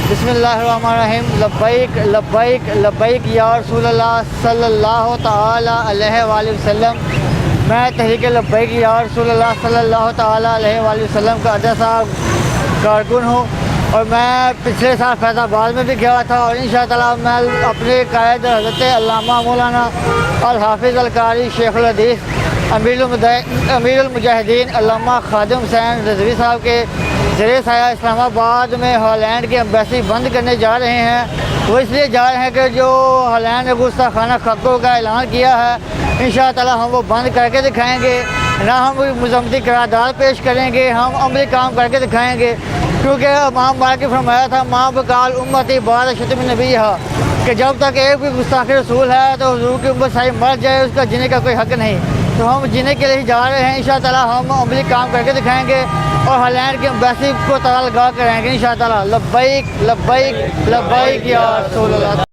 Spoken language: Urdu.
بسم اللہ الرحمن الرحیم۔ لبیک لبیک لبیک یا رسول اللہ صلی اللہ تعالی علیہ وآلہ وسلم۔ میں تحریک لبیک یا رسول اللہ صلی اللہ تعالی علیہ وآلہ وسلم کا عہدہ صاحب کارکن ہوں، اور میں پچھلے سال فیض آباد میں بھی گیا تھا، اور انشاء اللہ میں اپنے قائد حضرت علامہ مولانا الحافظ القاری شیخ الحدیث امیر المجاہدین علامہ خادم حسین رضوی صاحب کے زیر سایہ اسلام آباد میں ہالینڈ کی ایمبیسی بند کرنے جا رہے ہیں۔ وہ اس لیے جا رہے ہیں کہ جو ہالینڈ نے گستاخانہ خطوں کا اعلان کیا ہے، انشاءاللہ ہم وہ بند کر کے دکھائیں گے۔ نہ ہم مذمتی قرارداد پیش کریں گے، ہم عملی کام کر کے دکھائیں گے، کیونکہ امام مالک نے فرمایا تھا ماں بقال امتی بعد شتم نبیھا، کہ جب تک ایک بھی گستاخ رسول ہے تو حضور کی امت ساری مر جائے، اس کا جینے کا کوئی حق نہیں۔ تو ہم جینے کے لیے جا رہے ہیں، انشاءاللہ ہم عملی کام کر کے دکھائیں گے اور ہالینڈ کی ایمبیسی کو تعلقہ کریں گے انشاءاللہ۔ لبیک لبیک لبیک یا رسول اللہ۔